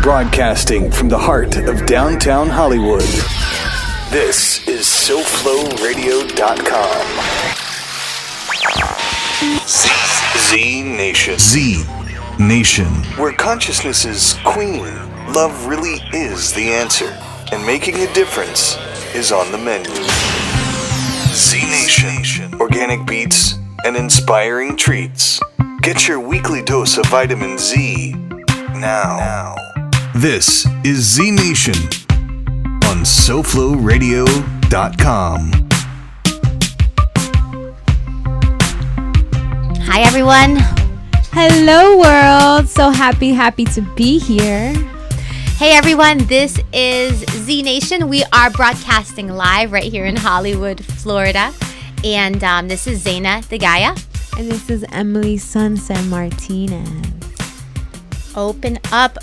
Broadcasting from the heart of downtown Hollywood. This is SoFloRadio.com. ZNation. ZNation. Where consciousness is queen, love really is the answer. And making a difference is on the menu. ZNation. Organic beats and inspiring treats. Get your weekly dose of vitamin Z now. This is ZNation on SoFloRadio.com. Hi, everyone. Hello, world. So happy to be here. Hey, everyone. This is ZNation. We are broadcasting live right here in Hollywood, Florida. And this is Zayna, the Gaia. And this is Emily Sunset Martinez. Open up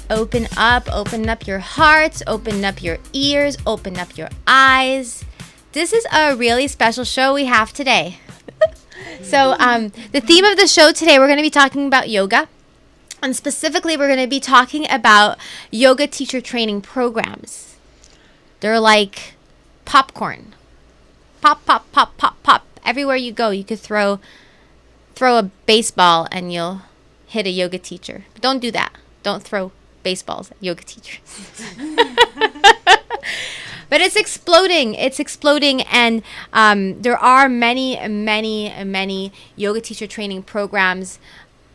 your hearts, open up your ears, open up your eyes. This is a really special show we have today. So the theme of the show today, we're going to be talking about yoga. And specifically, we're going to be talking about yoga teacher training programs. They're like popcorn. Pop, pop, pop, pop, pop. Everywhere you go, you could throw a baseball and you'll hit a yoga teacher. But don't do that. Don't throw baseballs at yoga teachers. But it's exploding. And there are many yoga teacher training programs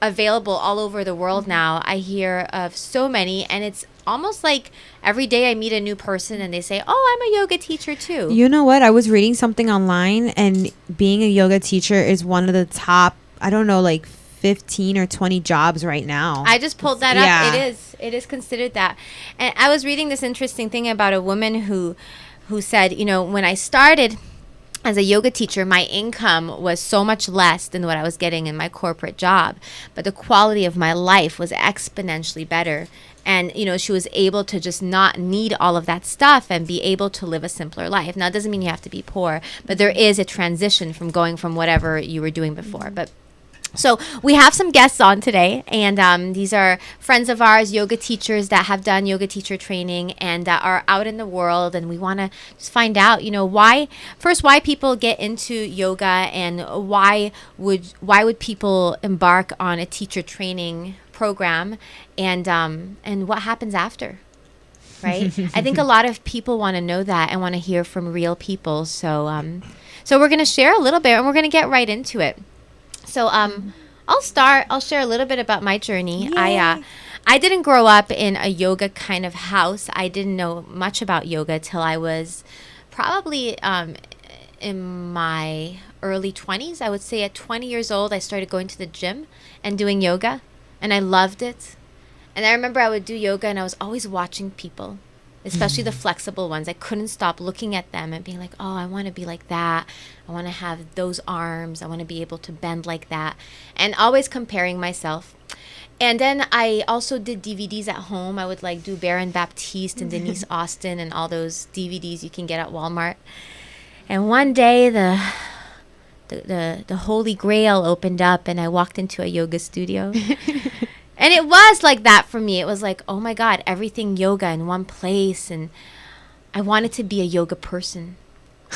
available all over the world now. I hear of so many, and it's almost like every day I meet a new person and they say, oh, I'm a yoga teacher too. You know what? I was reading something online, and being a yoga teacher is one of the top, I don't know, like 15 or 20 jobs right now. I just pulled that up. It is considered that. And I was reading this interesting thing about a woman who said, you know, when I started as a yoga teacher, my income was so much less than what I was getting in my corporate job, but the quality of my life was exponentially better. And, you know, she was able to just not need all of that stuff and be able to live a simpler life. Now, it doesn't mean you have to be poor, but there is a transition from going from whatever you were doing before. But so we have some guests on today, and these are friends of ours, yoga teachers that have done yoga teacher training and that are out in the world, and we want to just find out, you know, why people get into yoga, and why would people embark on a teacher training program, and what happens after, right? I think a lot of people want to know that and want to hear from real people. So we're going to share a little bit, and we're going to get right into it. So I'll share a little bit about my journey. I didn't grow up in a yoga kind of house. I didn't know much about yoga till I was probably in my early 20s. I would say at 20 years old, I started going to the gym and doing yoga, and I loved it. And I remember I would do yoga, and I was always watching people, especially the flexible ones. I couldn't stop looking at them and being like, oh, I want to be like that. I want to have those arms. I want to be able to bend like that. And always comparing myself. And then I also did DVDs at home. I would like do Baron Baptiste and Denise Austin and all those DVDs you can get at Walmart. And one day the Holy Grail opened up, and I walked into a yoga studio. And it was like that for me. It was like, oh my God, everything yoga in one place. And I wanted to be a yoga person.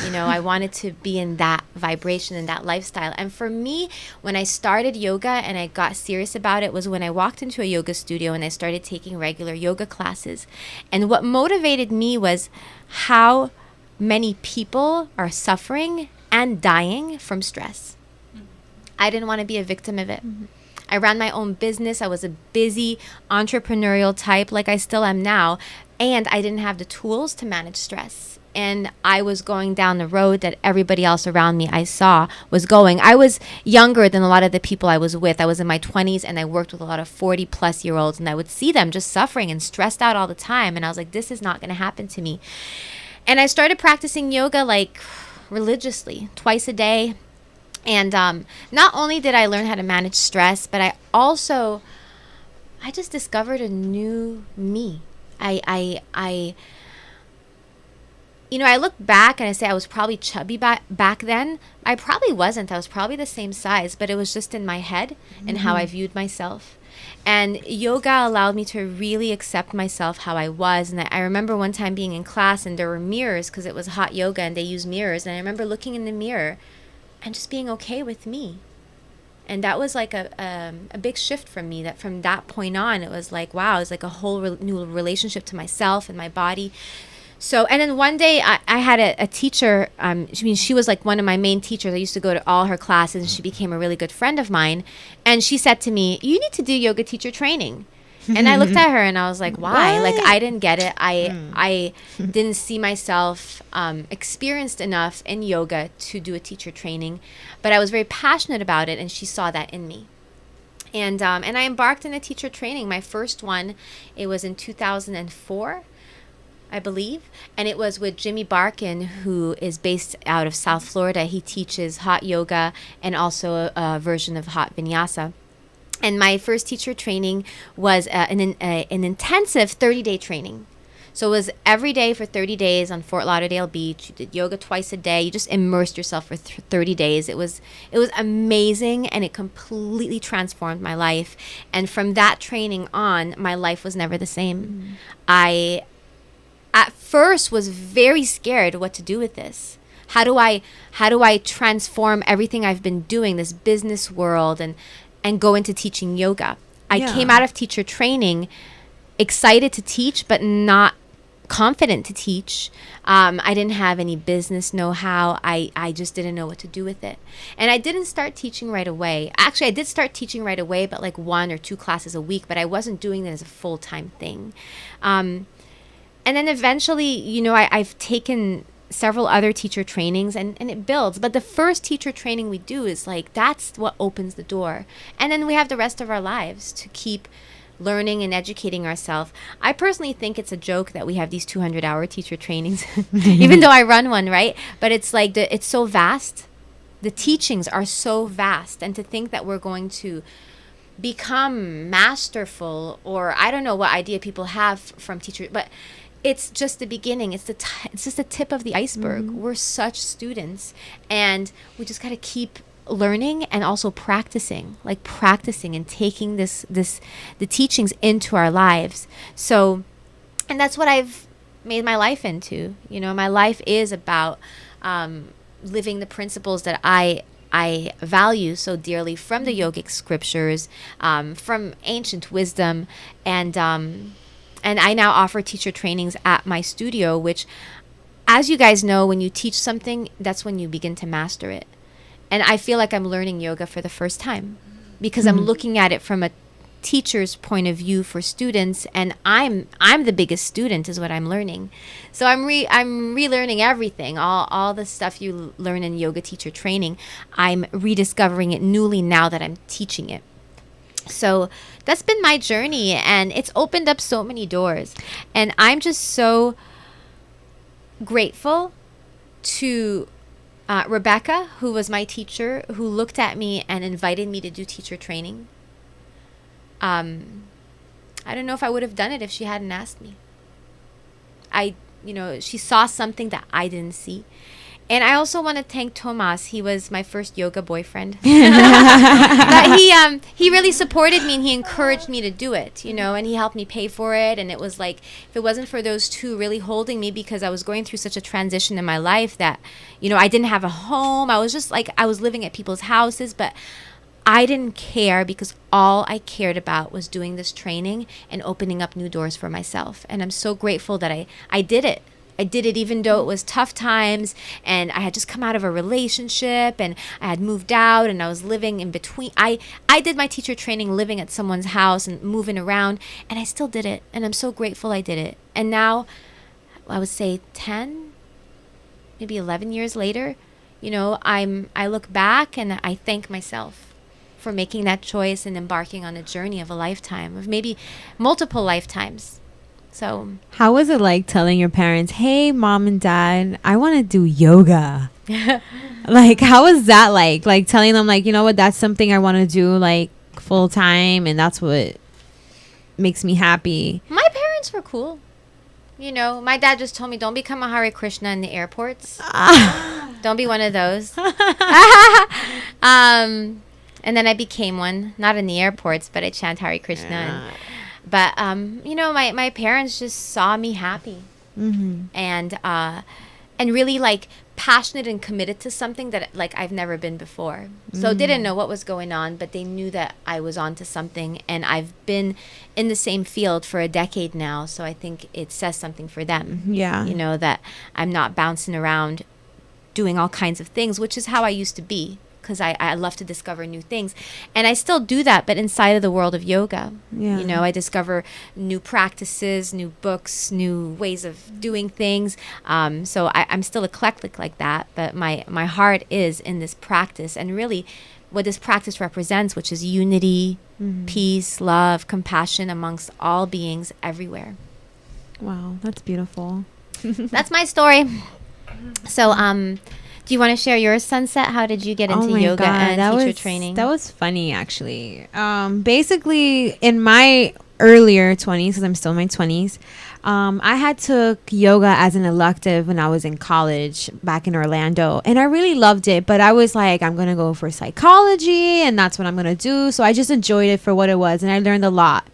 You know, I wanted to be in that vibration and that lifestyle. And for me, when I started yoga and I got serious about it, was when I walked into a yoga studio and I started taking regular yoga classes. And what motivated me was how many people are suffering and dying from stress. I didn't want to be a victim of it. I ran my own business. I was a busy entrepreneurial type, like I still am now, and I didn't have the tools to manage stress. And I was going down the road that everybody else around me I saw was going. I was younger than a lot of the people I was with. I was in my 20s, and I worked with a lot of 40-plus-year-olds, and I would see them just suffering and stressed out all the time. And I was like, this is not going to happen to me. And I started practicing yoga like religiously, twice a day. And not only did I learn how to manage stress, but I just discovered a new me. I look back and I say I was probably chubby back then. I probably wasn't. I was probably the same size, but it was just in my head and how I viewed myself. And yoga allowed me to really accept myself how I was. And I remember one time being in class and there were mirrors because it was hot yoga and they used mirrors. And I remember looking in the mirror and just being okay with me. And that was like a big shift from me, that from that point on, it was like, wow, it was like a whole new relationship to myself and my body. So, and then one day I had a teacher, she was like one of my main teachers. I used to go to all her classes and she became a really good friend of mine. And she said to me, you need to do yoga teacher training. And I looked at her and I was like, why? What? Like, I didn't get it. I didn't see myself experienced enough in yoga to do a teacher training, but I was very passionate about it and she saw that in me. And I embarked in a teacher training. My first one, it was in 2004. I believe. And it was with Jimmy Barkin, who is based out of South Florida. He teaches hot yoga and also a version of hot vinyasa. And my first teacher training was an intensive 30-day training. So it was every day for 30 days on Fort Lauderdale Beach. You did yoga twice a day. You just immersed yourself for 30 days. It was amazing, and it completely transformed my life. And from that training on, my life was never the same. I at first was very scared what to do with this. How do I transform everything I've been doing, this business world, and go into teaching yoga? I came out of teacher training excited to teach, but not confident to teach. I didn't have any business know-how. I just didn't know what to do with it. And I didn't start teaching right away. Actually, I did start teaching right away, but like 1 or 2 classes a week, but I wasn't doing it as a full-time thing. And then eventually, I've taken several other teacher trainings and it builds. But the first teacher training we do is like, that's what opens the door. And then we have the rest of our lives to keep learning and educating ourselves. I personally think it's a joke that we have these 200-hour teacher trainings, even though I run one, right? But it's like, it's so vast. The teachings are so vast. And to think that we're going to become masterful, or I don't know what idea people have from teachers, but it's just the beginning. It's just the tip of the iceberg. We're such students, and we just got to keep learning and also practicing and taking the teachings into our lives. So, and that's what I've made my life into. My life is about living the principles that I value so dearly from the yogic scriptures, from ancient wisdom, and I now offer teacher trainings at my studio, which, as you guys know, when you teach something, that's when you begin to master it. And I feel like I'm learning yoga for the first time because I'm looking at it from a teacher's point of view for students, and I'm the biggest student is what I'm learning. So I'm relearning everything, all the stuff you learn in yoga teacher training. I'm rediscovering it newly now that I'm teaching it. So that's been my journey, and it's opened up so many doors. And I'm just so grateful to Rebecca, who was my teacher, who looked at me and invited me to do teacher training. I don't know if I would have done it if she hadn't asked me. She saw something that I didn't see. And I also want to thank Tomas. He was my first yoga boyfriend. But he really supported me and he encouraged me to do it, and he helped me pay for it. And it was like, if it wasn't for those two really holding me, because I was going through such a transition in my life that, I didn't have a home. I was just like, I was living at people's houses, but I didn't care because all I cared about was doing this training and opening up new doors for myself. And I'm so grateful that I did it. I did it even though it was tough times, and I had just come out of a relationship, and I had moved out, and I was living in between. I did my teacher training living at someone's house and moving around, and I still did it, and I'm so grateful I did it. And now, I would say 10, maybe 11 years later, I look back and I thank myself for making that choice and embarking on a journey of a lifetime, of maybe multiple lifetimes. So, how was it like telling your parents, hey, mom and dad, I want to do yoga? Like, how was that like? Like, telling them, like, you know what, that's something I want to do, like, full time, and that's what makes me happy. My parents were cool. My dad just told me, don't become a Hare Krishna in the airports. Don't be one of those. And then I became one, not in the airports, but I chant Hare Krishna. Yeah. But my parents just saw me happy, and really like passionate and committed to something that like I've never been before. So didn't know what was going on, but they knew that I was onto something, and I've been in the same field for a decade now. So I think it says something for them. Yeah. That I'm not bouncing around doing all kinds of things, which is how I used to be. Because I love to discover new things. And I still do that, but inside of the world of yoga. Yeah. I discover new practices, new books, new ways of doing things. So I'm still eclectic like that, but my heart is in this practice. And really what this practice represents, which is unity, peace, love, compassion amongst all beings everywhere. Wow, that's beautiful. That's my story. So, do you want to share your sunset? How did you get into yoga and teacher training? That was funny, actually. Basically, in my earlier 20s, because I'm still in my 20s, I had took yoga as an elective when I was in college back in Orlando. And I really loved it. But I was like, I'm going to go for psychology, and that's what I'm going to do. So I just enjoyed it for what it was, and I learned a lot.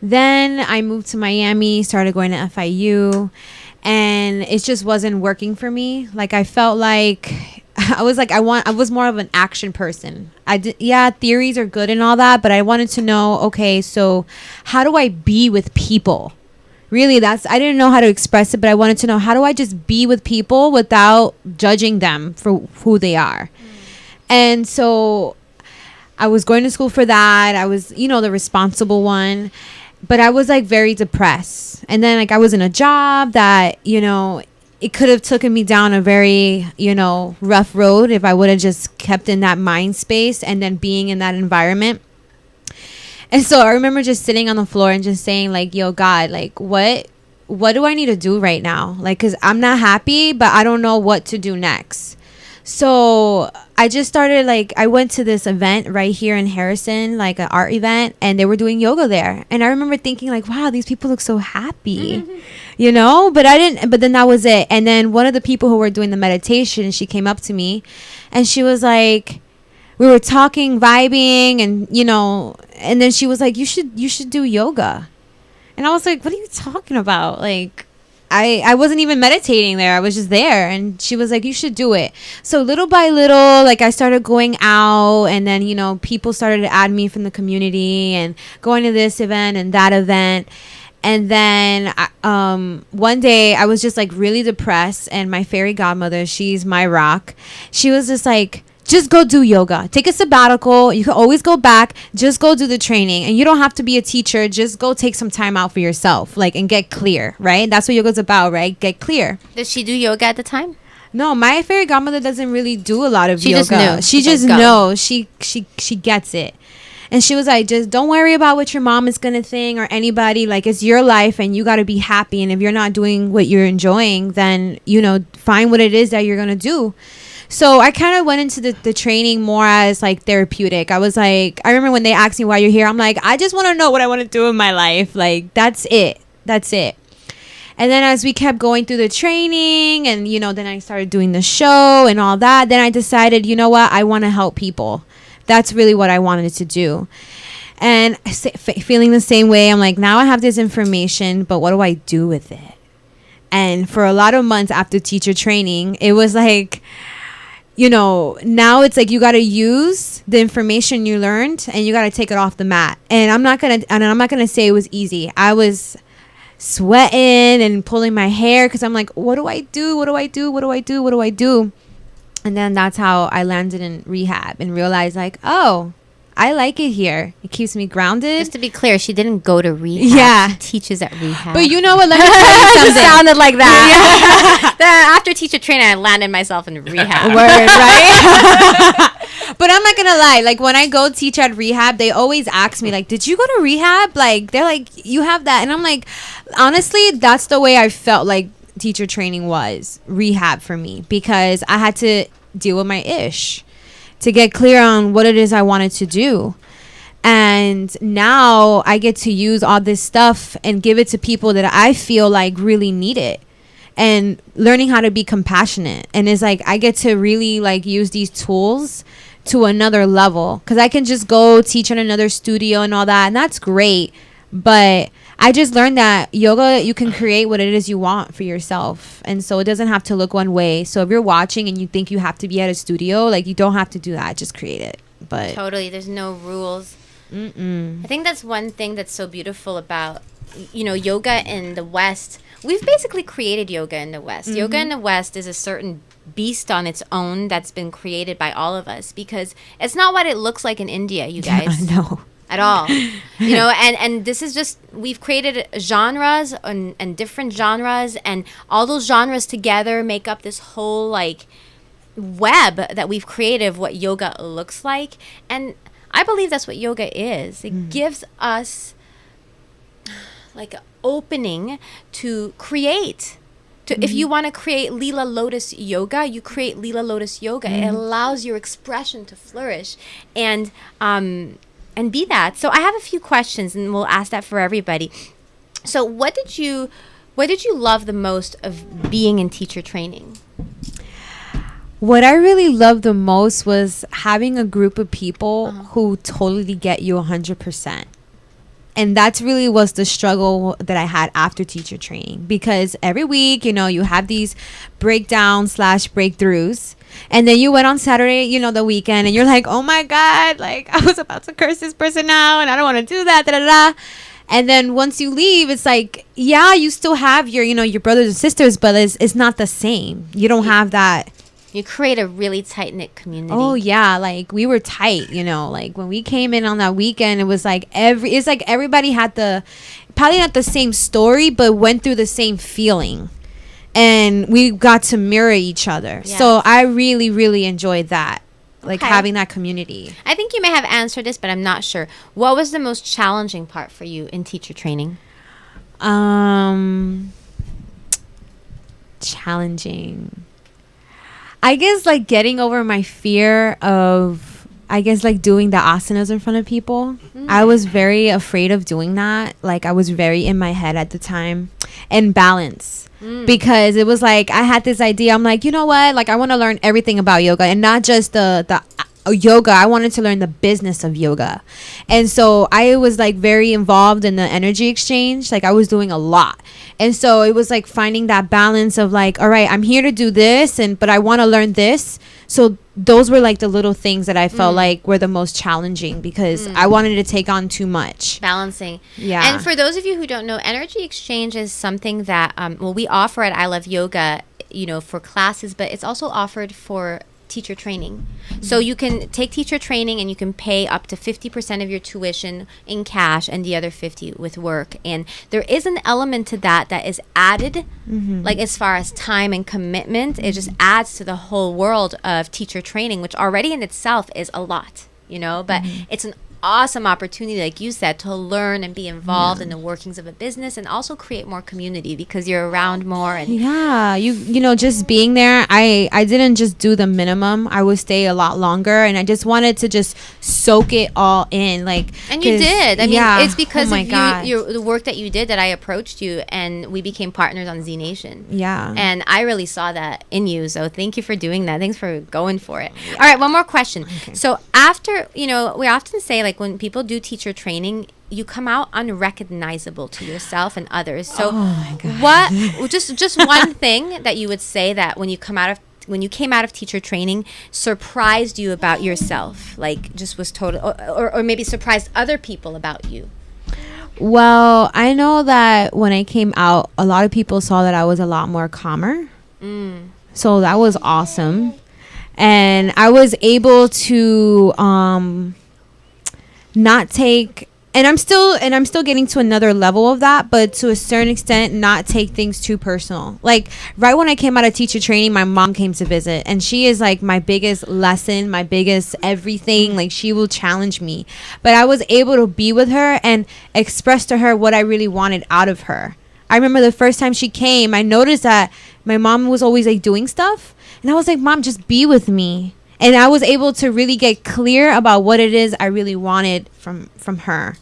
Then I moved to Miami, started going to FIU. And it just wasn't working for me. Like I felt like I was more of an action person. Theories are good and all that, but I wanted to know, okay, so how do I be with people? Really, I didn't know how to express it, but I wanted to know, how do I just be with people without judging them for who they are? And so I was going to school for that. I was, the responsible one. But I was like very depressed. And then like I was in a job that, it could have taken me down a very, rough road if I would have just kept in that mind space and then being in that environment. And so I remember just sitting on the floor and just saying like, yo, God, like what do I need to do right now? Like, 'cause I'm not happy, but I don't know what to do next. So I just started I went to this event right here in Harrison, like an art event, and they were doing yoga there. And I remember thinking like, wow, these people look so happy, but then that was it. And then one of the people who were doing the meditation, she came up to me and she was like, we were talking, vibing, and, and then she was like, you should do yoga. And I was like, what are you talking about? Like, I wasn't even meditating there. I was just there. And she was like, you should do it. So little by little, like I started going out, and then, people started to add me from the community and going to this event and that event. And then one day I was just like really depressed, and my fairy godmother, she's my rock. She was just like, just go do yoga. Take a sabbatical. You can always go back. Just go do the training. And you don't have to be a teacher. Just go take some time out for yourself, and get clear, right? That's what yoga's about, right? Get clear. Did she do yoga at the time? No, my fairy godmother doesn't really do a lot of yoga. Just knew. She just knows. She gets it. And she was like, just don't worry about what your mom is going to think or anybody. Like, it's your life and you got to be happy. And if you're not doing what you're enjoying, then, find what it is that you're going to do. So I kind of went into the training more as like therapeutic. I was like, I remember when they asked me why you're here, I'm like, I just want to know what I want to do in my life. Like, that's it. And then as we kept going through the training and, then I started doing the show and all that, then I decided, you know what? I want to help people. That's really what I wanted to do. And feeling the same way, I'm like, now I have this information, but what do I do with it? And for a lot of months after teacher training, it was like, now it's like you got to use the information you learned and you got to take it off the mat. And I'm not going to say it was easy. I was sweating and pulling my hair because I'm like, what do I do? And then that's how I landed in rehab and realized like, oh, I like it here. It keeps me grounded. Just to be clear, she didn't go to rehab. Yeah. She teaches at rehab. But you know what? Let me tell you something. It sounded like that. Yeah. After teacher training, I landed myself in rehab. Word, right? But I'm not going to lie. Like, when I go teach at rehab, they always ask me, like, did you go to rehab? Like, they're like, you have that. And I'm like, honestly, that's the way I felt like teacher training was rehab for me, because I had to deal with my ish to get clear on what it is I wanted to do. And now I get to use all this stuff and give it to people that I feel like really need it, and learning how to be compassionate. And it's like I get to really like use these tools to another level, because I can just go teach in another studio and all that, and that's great. But I just learned that yoga, you can create what it is you want for yourself, and so it doesn't have to look one way. So if you're watching and you think you have to be at a studio, like, you don't have to do that. Just create it. But totally, there's no rules. I think that's one thing that's so beautiful about, you know, yoga in the West. We've basically created yoga in the West. Yoga in the West is a certain beast on its own that's been created by all of us, because it's not what it looks like in India, you guys. No. At all. You know, and this is just, we've created genres and different genres, and all those genres together make up this whole, like, web that we've created of what yoga looks like. And I believe that's what yoga is. It gives us, like, an opening to create. If you want to create Lila Lotus yoga, you create Lila Lotus yoga. It allows your expression to flourish and be that. So I have a few questions, and we'll ask that for everybody. So what did you love the most of being in teacher training? What I really loved the most was having a group of people who totally get you 100%. And that's really was the struggle that I had after teacher training, because every week, you know, you have these breakdowns / breakthroughs. And then you went on Saturday, you know, the weekend, and you're like, oh my God, like, I was about to curse this person out and I don't want to do that, da da da. And then once you leave, it's like, yeah, you still have your, you know, your brothers and sisters, but it's not the same. You don't have that. You create a really tight-knit community. Oh, yeah. Like, we were tight, you know. Like, when we came in on that weekend, it was like it's like everybody had probably not the same story, but went through the same feeling. And we got to mirror each other. Yes. So I really, really enjoyed that. Like, having that community. I think you may have answered this, but I'm not sure. What was the most challenging part for you in teacher training? Challenging. I guess, like, getting over my fear of, I guess, like, doing the asanas in front of people. I was very afraid of doing that. Like, I was very in my head at the time. And balance. Because it was like, I had this idea. I'm like, you know what? Like, I want to learn everything about yoga, and not just the yoga. I wanted to learn the business of yoga. And so I was, like, very involved in the energy exchange. Like, I was doing a lot. And so it was like finding that balance of, like, all right, I'm here to do this, but I want to learn this. So those were, like, the little things that I felt like were the most challenging, because I wanted to take on too much. Balancing. Yeah. And for those of you who don't know, energy exchange is something that, we offer at I Love Yoga, you know, for classes, but it's also offered for teacher training. So you can take teacher training and you can pay up to 50% of your tuition in cash and the other 50 with work. And there is an element to that is added, like, as far as time and commitment. It just adds to the whole world of teacher training, which already in itself is a lot, you know, but it's an awesome opportunity, like you said, to learn and be involved in the workings of a business, and also create more community because you're around more. And you know, just being there, I didn't just do the minimum. I would stay a lot longer, and I just wanted to just soak it all in, like. And you did. I mean, it's because of the work that you did that I approached you, and we became partners on ZNation. Yeah. And I really saw that in you, so thank you for doing that. Thanks for going for it. All right, one more question. Okay. So after, you know, we often say, like, when people do teacher training, you come out unrecognizable to yourself and others. So oh my God. What just one thing that you would say that when you came out of teacher training surprised you about yourself, like, just was total, or maybe surprised other people about you? Well, I know that when I came out, a lot of people saw that I was a lot more calmer. So that was awesome. And I was able to not take, and I'm still getting to another level of that, but to a certain extent, not take things too personal. Like, right when I came out of teacher training, my mom came to visit, and she is, like, my biggest lesson, my biggest everything. Like, she will challenge me, but I was able to be with her and express to her what I really wanted out of her. I remember the first time she came, I noticed that my mom was always, like, doing stuff, and I was like, Mom, just be with me. And I was able to really get clear about what it is I really wanted from her.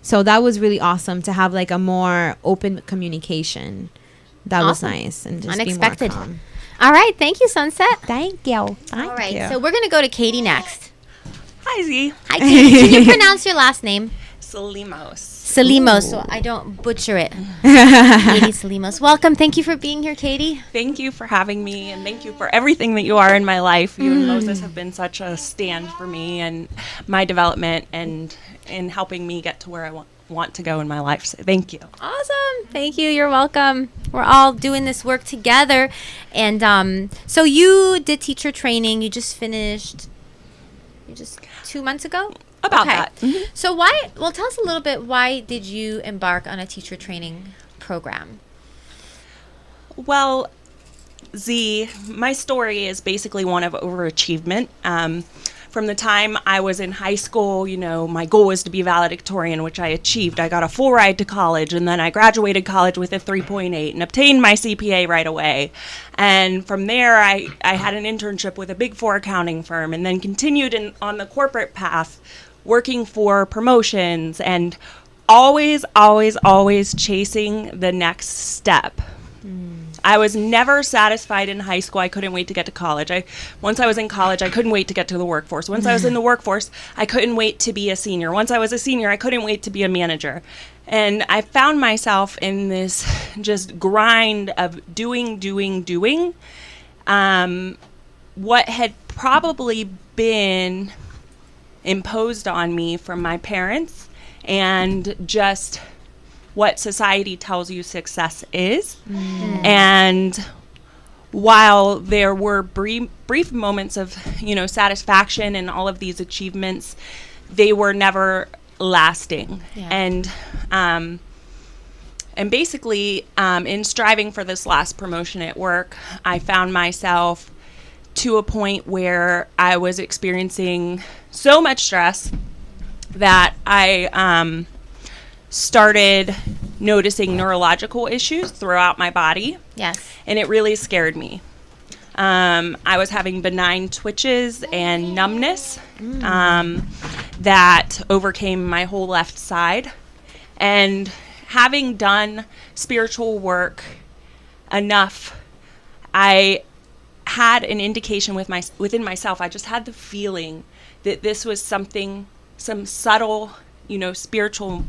So that was really awesome to have, like, a more open communication. That was nice. And just unexpected. Be more calm. All right. Thank you, Sunset. Thank you. All right. So we're going to go to Katie next. Hi, Z. Hi, Katie. Can you pronounce your last name? Salimos. Salimos, so I don't butcher it. Katie Salimos. Welcome. Thank you for being here, Katie. Thank you for having me, and thank you for everything that you are in my life. You and Moses have been such a stand for me and my development and in helping me get to where I want to go in my life. So thank you. Awesome. Thank you. You're welcome. We're all doing this work together. And so you did teacher training. You just finished 2 months ago? About that. Mm-hmm. So tell us a little bit, why did you embark on a teacher training program? Well, Z, my story is basically one of overachievement. From the time I was in high school, my goal was to be valedictorian, which I achieved. I got a full ride to college, and then I graduated college with a 3.8 and obtained my CPA right away. And from there, I had an internship with a Big Four accounting firm, and then continued on the corporate path, working for promotions and always chasing the next step. I was never satisfied in high school. I couldn't wait to get to college. Once I was in college, I couldn't wait to get to the workforce. Once I was in the workforce, I couldn't wait to be a senior. Once I was a senior, I couldn't wait to be a manager. And I found myself in this just grind of doing. What had probably been imposed on me from my parents and just what society tells you success is. And while there were brief moments of, satisfaction and all of these achievements, they were never lasting. Yeah. And basically, in striving for this last promotion at work, I found myself to a point where I was experiencing so much stress that I started noticing neurological issues throughout my body. Yes. And it really scared me. I was having benign twitches and numbness that overcame my whole left side. And having done spiritual work enough, I had an indication within myself. I just had the feeling that this was some subtle, spiritual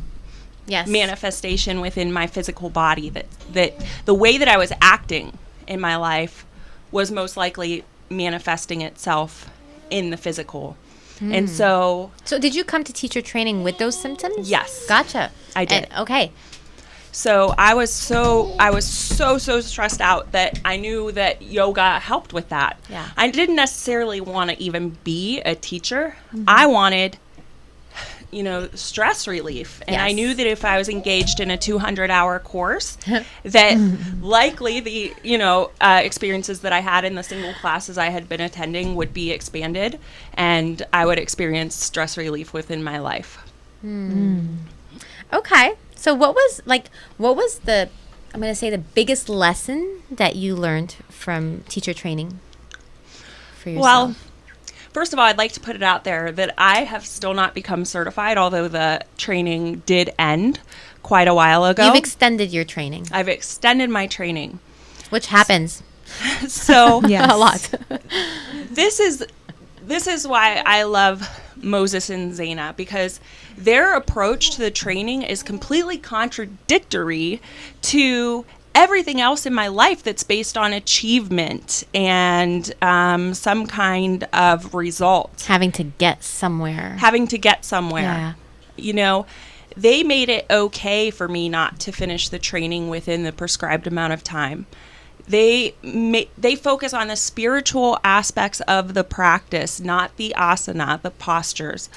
manifestation within my physical body, that the way that I was acting in my life was most likely manifesting itself in the physical. And so did you come to teacher training with those symptoms? Yes. Gotcha. I did. Okay. So I was so stressed out that I knew that yoga helped with that. Yeah. I didn't necessarily want to even be a teacher. I wanted, stress relief. And I knew that if I was engaged in a 200-hour course, that likely the, experiences that I had in the single classes I had been attending would be expanded, and I would experience stress relief within my life. Okay. So what was the, I'm going to say, the biggest lesson that you learned from teacher training for yourself? Well, first of all, I'd like to put it out there that I have still not become certified, although the training did end quite a while ago. You've extended your training. I've extended my training. Which happens. So a lot. This is why I love Moses and Zayna, because their approach to the training is completely contradictory to everything else in my life that's based on achievement and some kind of result. Having to get somewhere. Yeah. They made it okay for me not to finish the training within the prescribed amount of time. They focus on the spiritual aspects of the practice, not the asana, the postures.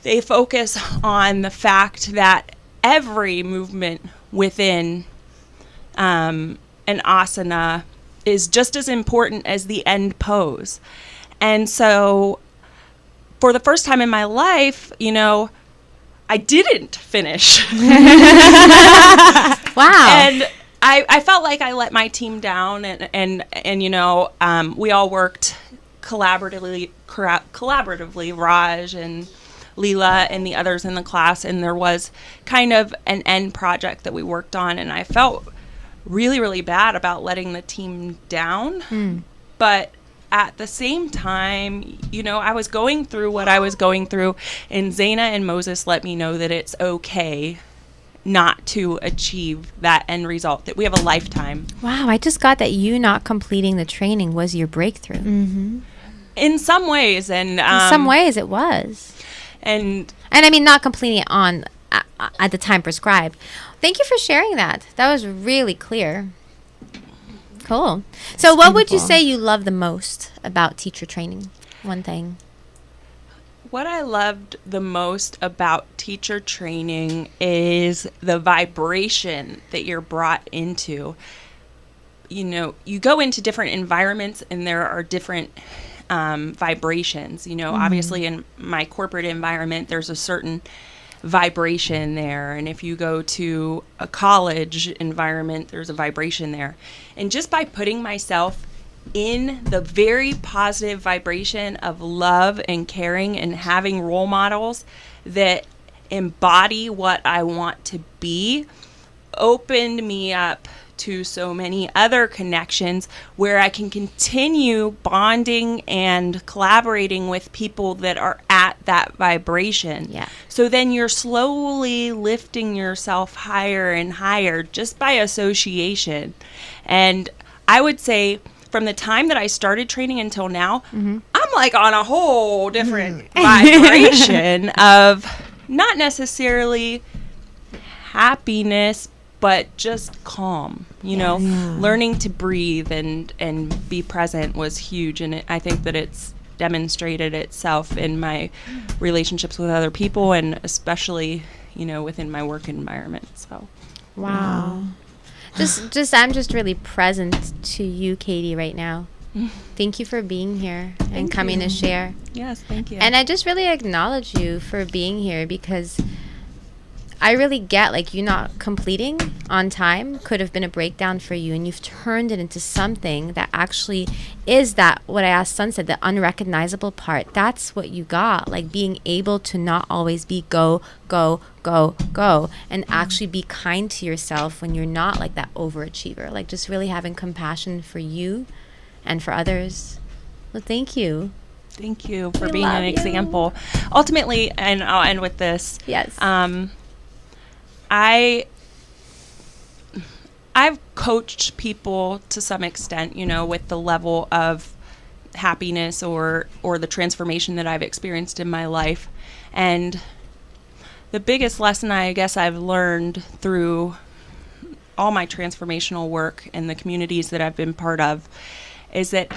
They focus on the fact that every movement within an asana is just as important as the end pose. And so for the first time in my life, I didn't finish. Wow. And I felt like I let my team down, and we all worked collaboratively, Raj and Lila and the others in the class, and there was kind of an end project that we worked on, and I felt really, really bad about letting the team down. But at the same time, I was going through what I was going through, and Zayna and Moses let me know that it's okay not to achieve that end result, that we have a lifetime. Wow, I just got that you not completing the training was your breakthrough. Mm-hmm. In some ways, and in some ways it was. And I mean, not completing it on at the time prescribed. Thank you for sharing that. That was really clear. Cool. So what would you say you love the most about teacher training? One thing. What I loved the most about teacher training is the vibration that you're brought into. You go into different environments and there are different vibrations. Obviously in my corporate environment, there's a certain vibration there. And if you go to a college environment, there's a vibration there. And just by putting myself in the very positive vibration of love and caring and having role models that embody what I want to be, opened me up to so many other connections where I can continue bonding and collaborating with people that are at that vibration. Yeah. So then you're slowly lifting yourself higher and higher just by association. And I would say from the time that I started training until now, I'm like on a whole different vibration of not necessarily happiness, but just calm, learning to breathe and be present was huge. And I think that it's demonstrated itself in my relationships with other people and especially, within my work environment. So, wow. I'm just really present to you, Katie, right now. Thank you for being here and coming to share. Yes, thank you. And I just really acknowledge you for being here because I really get you not completing on time could have been a breakdown for you, and you've turned it into something that actually is that what I asked Sunset, the unrecognizable part. That's what you got, being able to not always be go, go, go, go, and actually be kind to yourself when you're not that overachiever, just really having compassion for you and for others. Well, thank you. Thank you for being an example. Ultimately, and I'll end with this. Yes. I've coached people to some extent, with the level of happiness or the transformation that I've experienced in my life. And the biggest lesson I guess I've learned through all my transformational work and the communities that I've been part of is that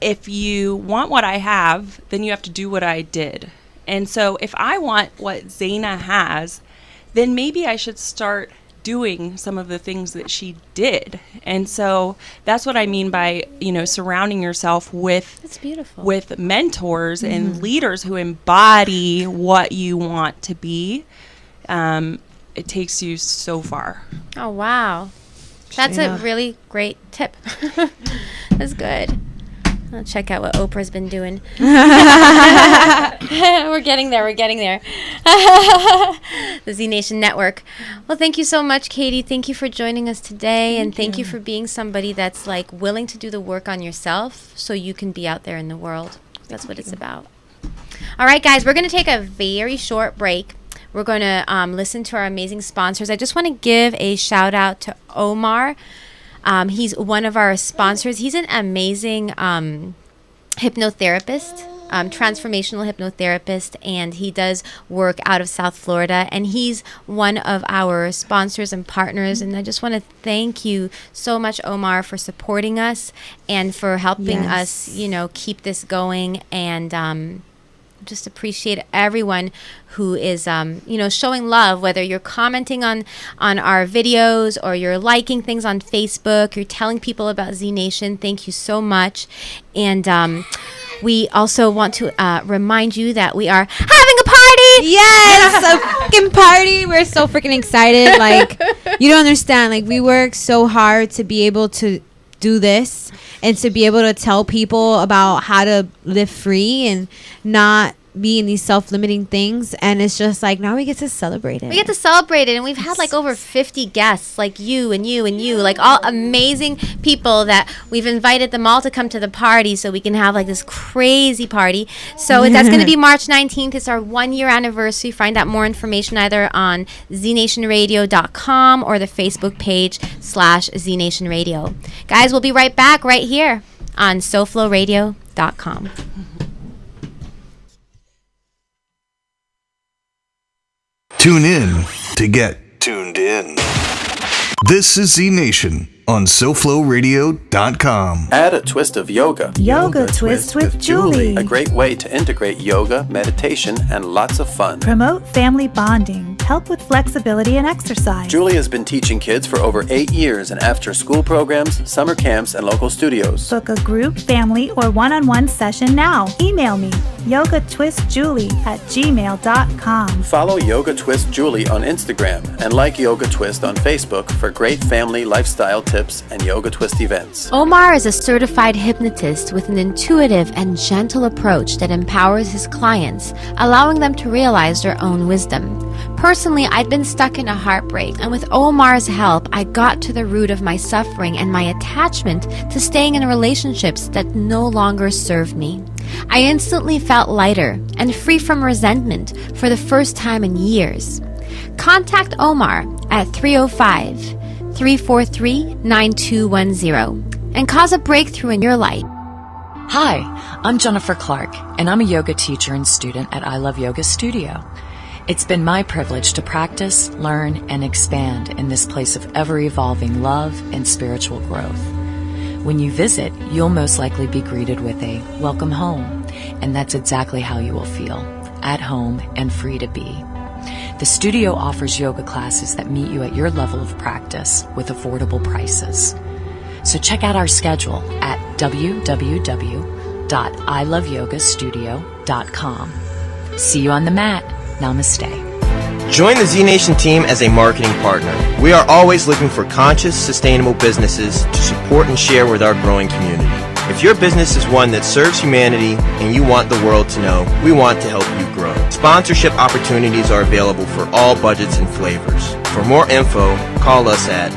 if you want what I have, then you have to do what I did. And so if I want what Zayna has, then maybe I should start doing some of the things that she did. And so that's what I mean by, surrounding yourself with That's beautiful. With mentors and leaders who embody what you want to be. It takes you so far. Oh, wow. That's a really great tip. That's good. I'll check out what Oprah's been doing. We're getting there. The Z Nation Network. Well, thank you so much, Katie. Thank you for joining us today. And thank you for being somebody that's willing to do the work on yourself so you can be out there in the world. That's what it's about. All right, guys, we're going to take a very short break. We're going to listen to our amazing sponsors. I just want to give a shout out to Omar. He's one of our sponsors. He's an amazing hypnotherapist, transformational hypnotherapist, and he does work out of South Florida. And he's one of our sponsors and partners. And I just want to thank you so much, Omar, for supporting us and for helping us, keep this going. And just appreciate everyone who is showing love, whether you're commenting on our videos or you're liking things on Facebook, you're telling people about Z Nation. Thank you so much. And we also want to remind you that we are having a party. Yes, a freaking party. We're so freaking excited. You don't understand. We work so hard to be able to do this and to be able to tell people about how to live free and not be in these self-limiting things, and it's just like now we get to celebrate it. We get to celebrate it, and we've had like over 50 guests, like you and you and you, like all amazing people that we've invited them all to come to the party so we can have like this crazy party. So that's going to be March 19th. It's our 1-year anniversary. Find out more information either on ZNationRadio.com or the Facebook page /ZNationRadio. Guys, we'll be right back right here on SoFloRadio.com. Tune in to get tuned in. This is Z Nation on SoFloRadio.com. Add a twist of yoga. Yoga Twist with Julie. A great way to integrate yoga, meditation, and lots of fun. Promote family bonding. Help with flexibility and exercise. Julie has been teaching kids for over 8 years in after-school programs, summer camps, and local studios. Book a group, family, or one-on-one session now. Email me, yogatwistjulie@gmail.com. Follow Yoga Twist Julie on Instagram and like Yoga Twist on Facebook for great family lifestyle tips and Yoga Twist events. Omar is a certified hypnotist with an intuitive and gentle approach that empowers his clients, allowing them to realize their own wisdom. Personally, I'd been stuck in a heartbreak, and with Omar's help, I got to the root of my suffering and my attachment to staying in relationships that no longer served me. I instantly felt lighter and free from resentment for the first time in years. Contact Omar at 305-343-9210 and cause a breakthrough in your life. Hi, I'm Jennifer Clark, and I'm a yoga teacher and student at I Love Yoga Studio. It's been my privilege to practice, learn, and expand in this place of ever-evolving love and spiritual growth. When you visit, you'll most likely be greeted with a welcome home, and that's exactly how you will feel, at home and free to be. The studio offers yoga classes that meet you at your level of practice with affordable prices. So check out our schedule at www.iloveyogastudio.com. See you on the mat. Namaste. Join the Z Nation team as a marketing partner. We are always looking for conscious, sustainable businesses to support and share with our growing community. If your business is one that serves humanity and you want the world to know, we want to help you grow. Sponsorship opportunities are available for all budgets and flavors. For more info, call us at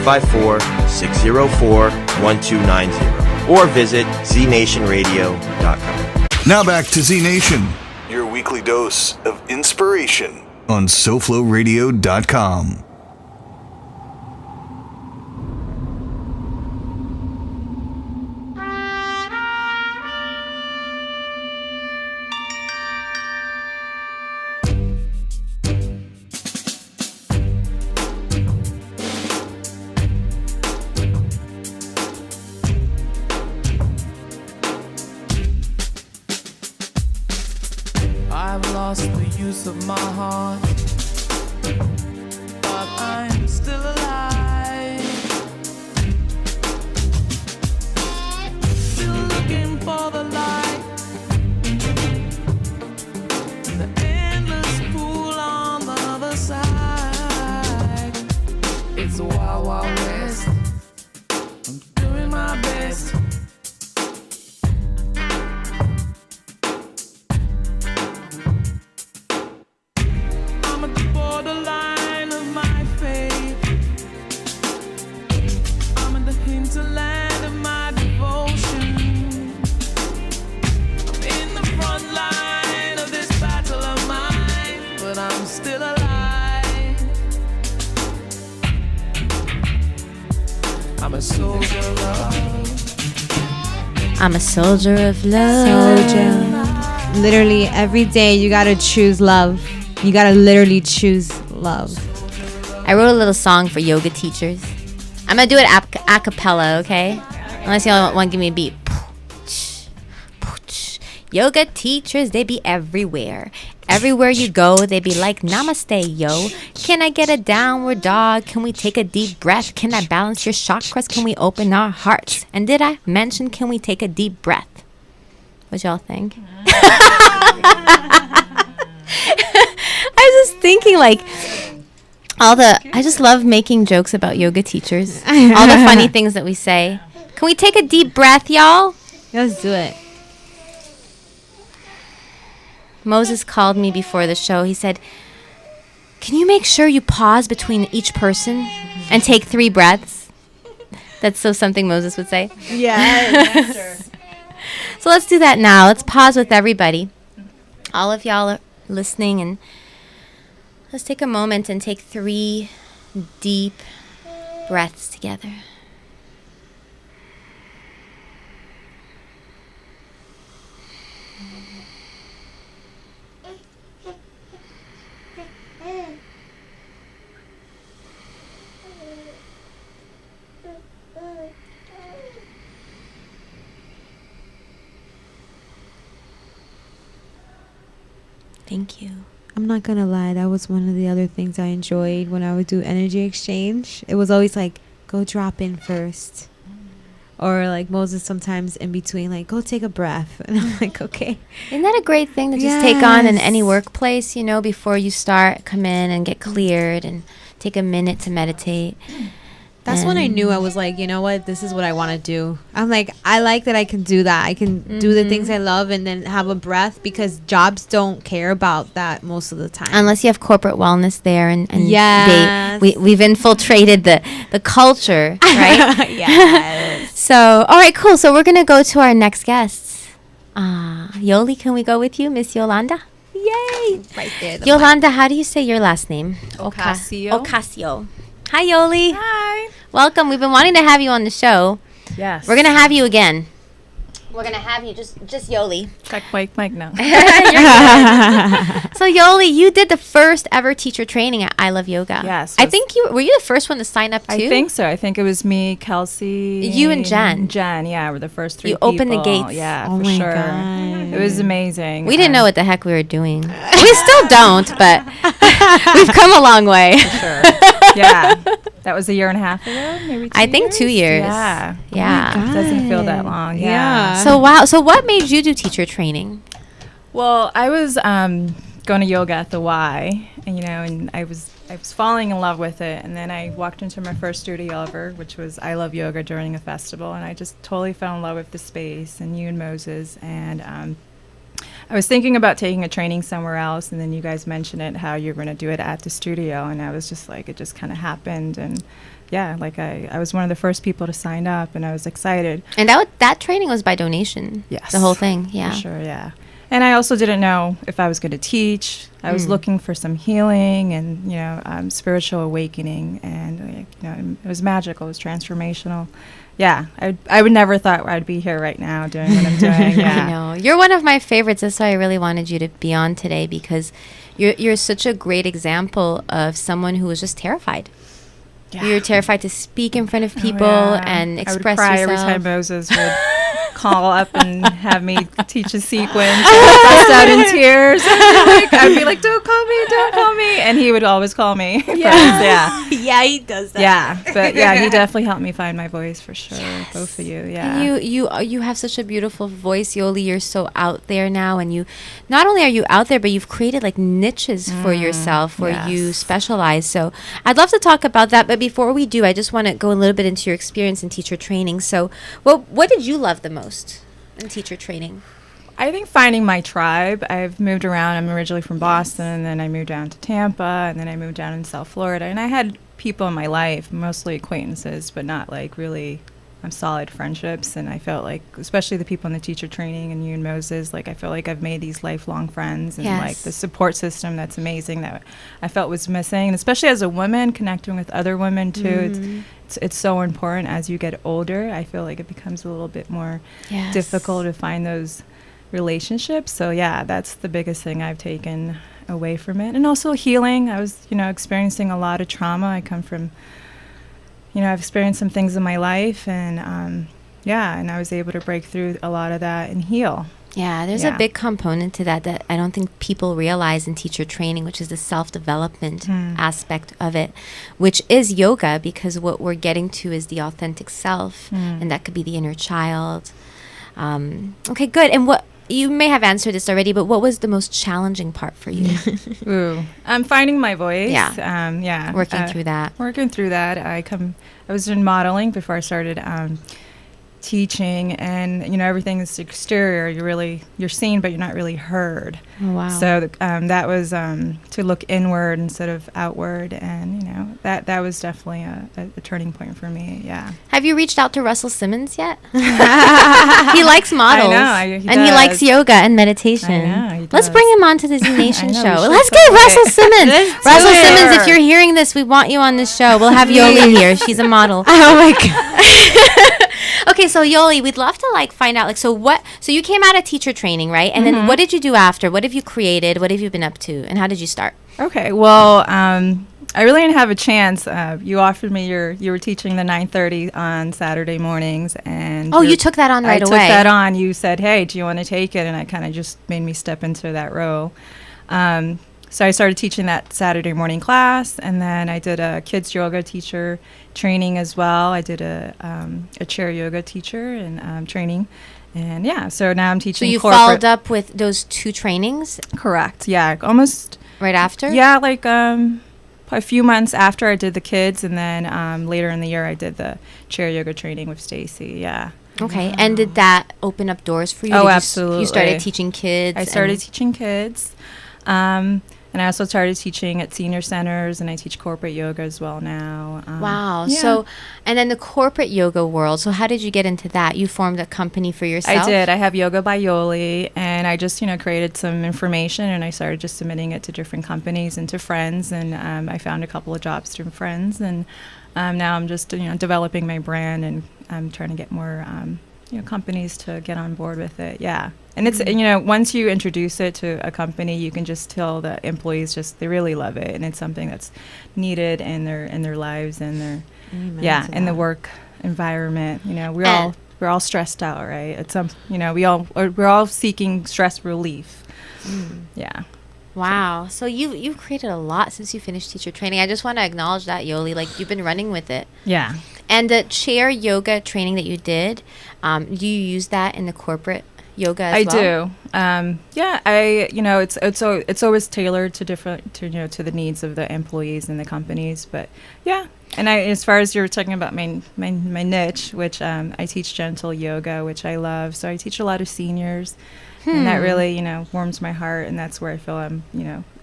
954-604-1290 or visit ZNationRadio.com. Now back to Z Nation, your weekly dose of inspiration on SoFloRadio.com. I've lost the use of my heart, but I'm still alive. Still looking for the light, the endless pool on the other side. It's a wild, wild west. I'm doing my best. Borderline of my faith, I'm in the hinterland of my devotion. I'm in the front line of this battle of mine, but I'm still alive. I'm a soldier of love. I'm a soldier of love. Soldier. Literally every day you gotta choose love. You gotta literally choose love. I wrote a little song for yoga teachers. I'm gonna do it a cappella, okay? Unless you all want to give me a beat. Yoga teachers, they be everywhere. Everywhere you go, they be like, namaste, yo. Can I get a downward dog? Can we take a deep breath? Can I balance your chakras? Can we open our hearts? And did I mention, can we take a deep breath? What y'all think? I was just thinking, like, I just love making jokes about yoga teachers. All the funny things that we say. Can we take a deep breath, y'all? Let's do it. Moses called me before the show. He said, "Can you make sure you pause between each person and take 3 breaths?" That's so something Moses would say. Yes. So let's do that now. Let's pause with everybody. All of y'all are listening, and let's take a moment and take 3 deep breaths together. Thank you. I'm not gonna lie, that was one of the other things I enjoyed when I would do energy exchange. It was always like, go drop in first. Or like Moses sometimes in between, like, go take a breath. And I'm like, okay. Isn't that a great thing to just take on in any workplace, you know, before you start, come in and get cleared and take a minute to meditate. That's when I knew I was like, you know what, this is what I want to do. I'm like, I like that I can do that. I can do the things I love and then have a breath, because jobs don't care about that most of the time. Unless you have corporate wellness there, and Yes. we've infiltrated the culture, right? Yes. So, all right, cool. So we're going to go to our next guests. Yoli, can we go with you, Miss Yolanda? Yay. Right there. Yolanda, how do you say your last name? Ocasio. Ocasio. Hi, Yoli. Hi. Welcome. We've been wanting to have you on the show. Yes. We're going to have you again. We're going to have you just Yoli. Check mic now. So, Yoli, you did the first ever teacher training at I Love Yoga. Yes. I think were you the first one to sign up, too? I think so. I think it was me, Kelsey. You and Jen. Jen, yeah, were the first 3 You people. opened the gates. Yeah, Oh for my sure. God. It was amazing. We didn't know what the heck we were doing. We still don't, but we've come a long way. Sure. Yeah. That was a year and a half ago, maybe 2 I think 2 years. Yeah. Yeah. It doesn't feel that long. Yeah. So, wow. So, what made you do teacher training? Well, I was going to yoga at the Y, and I was falling in love with it, and then I walked into my first studio ever, which was I Love Yoga, during a festival, and I just totally fell in love with the space and you and Moses, and I was thinking about taking a training somewhere else, and then you guys mentioned it, how you're going to do it at the studio, and I was just like, it just kind of happened, and yeah, like I was one of the first people to sign up, and I was excited. And that training was by donation. Yes. The whole thing. Yeah. For sure, yeah. And I also didn't know if I was going to teach. I was looking for some healing and, spiritual awakening. And, it was magical. It was transformational. Yeah, I would never thought I'd be here right now doing what I'm doing. Yeah. I know. You're one of my favorites. That's why I really wanted you to be on today, because you're such a great example of someone who was just terrified. Yeah. You're terrified to speak in front of people and express I would cry yourself. every time Moses would call up and have me teach a sequence. I would bust out in tears. I'd be like, don't call me. And he would always call me. Yeah. Yeah, he does that. Yeah, but yeah, he definitely helped me find my voice for sure. Yes. Both of you, yeah. And you have such a beautiful voice, Yoli. You're so out there now, and you not only are you out there, but you've created like niches for yourself where you specialize. So I'd love to talk about that, but before we do, I just want to go a little bit into your experience in teacher training. So, what did you love the most in teacher training? I think finding my tribe. I've moved around. I'm originally from Boston, and then I moved down to Tampa, and then I moved down in South Florida. And I had people in my life, mostly acquaintances, but not like really solid friendships. And I felt like, especially the people in the teacher training and you and Moses, like I feel like I've made these lifelong friends, and like the support system that's amazing that I felt was missing. And especially as a woman, connecting with other women too, it's so important. As you get older, I feel like it becomes a little bit more difficult to find those relationships. So yeah, that's the biggest thing I've taken away from it. And also healing. I was, experiencing a lot of trauma. I come from, I've experienced some things in my life, and and I was able to break through a lot of that and heal. Yeah, there's a big component to that I don't think people realize in teacher training, which is the self-development aspect of it, which is yoga, because what we're getting to is the authentic self, and that could be the inner child. Okay, good. And what you may have answered this already, but what was the most challenging part for you? I'm finding my voice. Working through that. I was in modeling before I started teaching, and everything is exterior. You're seen, but you're not really heard. Oh, wow. So that was to look inward instead of outward, and that was definitely a turning point for me. Yeah. Have you reached out to Russell Simmons yet? He likes models. I know, he likes yoga and meditation. I know, he Let's does. bring him on to the Z Nation I know, show. we should Let's get totally. Russell Simmons. Let's Russell do it. Simmons, if you're hearing this, we want you on this show. We'll have Yoli here. She's a model. Oh my god. Okay, so Yoli, we'd love to find out so you came out of teacher training, right? And then what did you do after? What have you created? What have you been up to? And how did you start? Okay, well, I really didn't have a chance. You offered me you were teaching the 9:30 on Saturday mornings, and you took that on right away. I took that on. You said, "Hey, do you want to take it?" And I kind of just made me step into that role. So I started teaching that Saturday morning class, and then I did a kids yoga teacher training as well. I did a chair yoga teacher and training, and so now I'm teaching. So you corporate. followed up with those 2 trainings? Correct. Yeah, almost right after. Yeah, a few months after I did the kids, and then later in the year I did the chair yoga training with Stacy. Yeah. Okay, and did that open up doors for you? Oh, Did absolutely. You started teaching kids. I started teaching kids. And I also started teaching at senior centers, and I teach corporate yoga as well now. Wow. Yeah. So, and then the corporate yoga world. So how did you get into that? You formed a company for yourself? I did. I have Yoga by Yoli, and I just, created some information, and I started just submitting it to different companies and to friends, and I found a couple of jobs through friends, and now I'm just, developing my brand, and I'm trying to get more, companies to get on board with it. Yeah. And it's, once you introduce it to a company, you can just tell the employees they really love it, and it's something that's needed in their lives and their, in the work environment. We're all stressed out, right? It's we're all seeking stress relief. Yeah. Wow. So you've created a lot since you finished teacher training. I just want to acknowledge that, Yoli. You've been running with it. Yeah. And the chair yoga training that you did, do you use that in the corporate yoga as well? I do. It's always tailored to to the needs of the employees and the companies, but yeah. And as far as you were talking about my niche, which I teach gentle yoga, which I love. So I teach a lot of seniors, and that really, warms my heart, and that's where I feel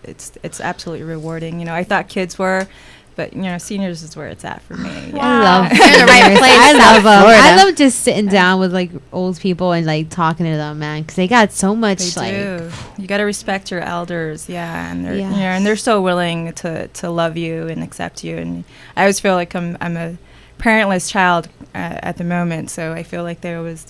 it's absolutely rewarding. I thought kids were, but seniors is where it's at for me. Yeah. I love You're in the right place. I love them. Florida. I love just sitting down with old people and talking to them, man, because they got so much They do. You got to respect your elders, and they're and they're so willing to love you and accept you. And I always feel like I'm a parentless child at the moment, so I feel like they always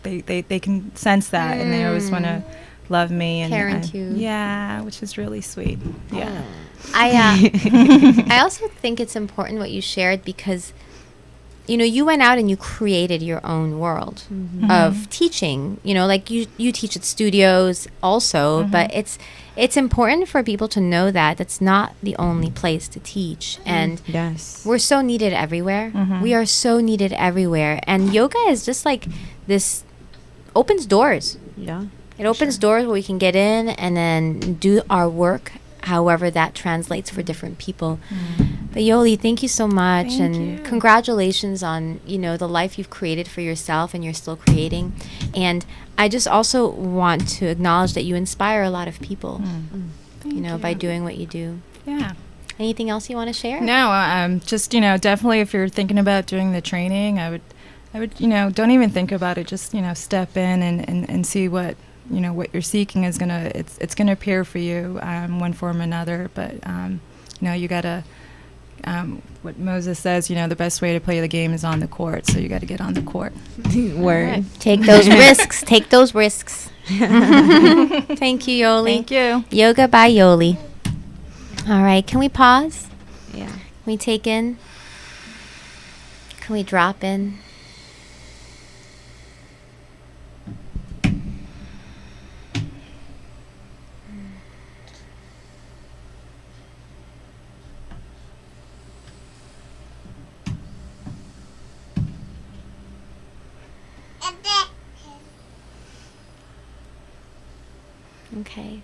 they can sense that, and they always want to love me and parent you. Yeah, which is really sweet. Yeah. I also think it's important what you shared, because you went out and you created your own world of teaching. You teach at studios also, but it's important for people to know that that's not the only place to teach. And we're so needed everywhere. We are so needed everywhere, and yoga is just this opens doors. Yeah. It opens doors where we can get in and then do our work, however that translates for different people. But Yoli, thank you so much. Thank you. Congratulations on, the life you've created for yourself and you're still creating. And I just also want to acknowledge that you inspire a lot of people, by doing what you do. Yeah. Anything else you want to share? No, just, definitely if you're thinking about doing the training, I would, don't even think about it. Just, step in and see what, what you're seeking is it's gonna appear for you, one form or another. But you gotta, what Moses says, the best way to play the game is on the court. So you got to get on the court. Word. Right. Take those risks. Take those risks. Thank you, Yoli. Thank you. Yoga by Yoli. All right. Can we pause? Yeah. Can we take in? Can we drop in? Okay.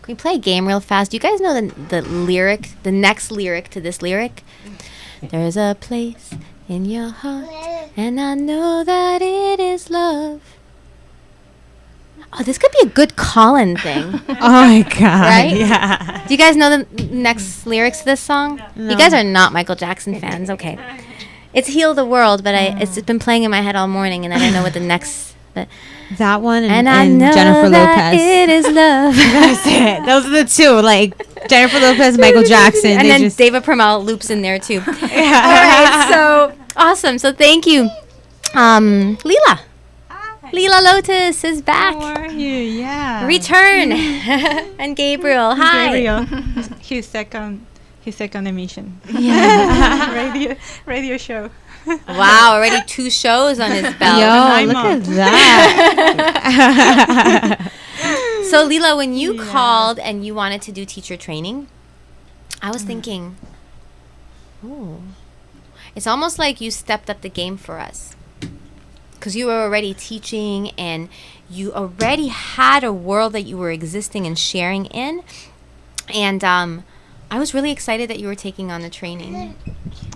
Can we play a game real fast? Do you guys know the lyric, the next lyric to this lyric? There's a place in your heart And I know that it is love. Oh, this could be a good call-in thing. Oh my god! Right? Yeah. Do you guys know the next lyrics to this song? No. You guys are not Michael Jackson fans, okay? It's "Heal the World," but it's been playing in my head all morning, and I don't know what the next. But That one and I and know Jennifer that Lopez. it is love. That's it. Those are the two. Like Jennifer Lopez, Michael Jackson. And they then just- David Promal loops in there too. All right, so awesome. So thank you, Lila. Lila Lotus is back. How are you? Yeah. Return. And Gabriel. Hi. Gabriel. his second emission. Yeah. radio show. Wow, already 2 shows on his belt. Yo, look at that. So Lila, when you called and you wanted to do teacher training, I was thinking, ooh, it's almost like you stepped up the game for us. Because you were already teaching and you already had a world that you were existing and sharing in. And I was really excited that you were taking on the training.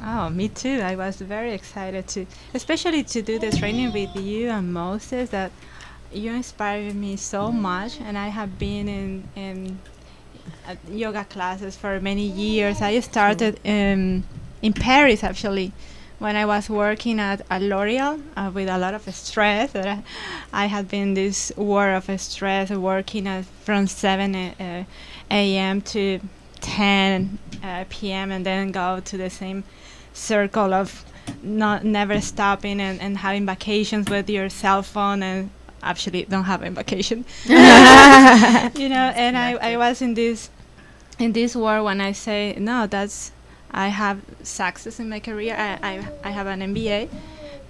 Oh, me too. I was very excited especially to do the training with you and Moses. That you inspired me so much, and I have been in yoga classes for many years. I started in Paris actually, when I was working at L'Oreal with a lot of stress. That I had been this war of stress, working from 7 a.m. to 10 p.m. and then go to the same circle of never stopping and having vacations with your cell phone, and actually don't have a vacation. And I was in this world when I say no, I have success in my career. I have an MBA,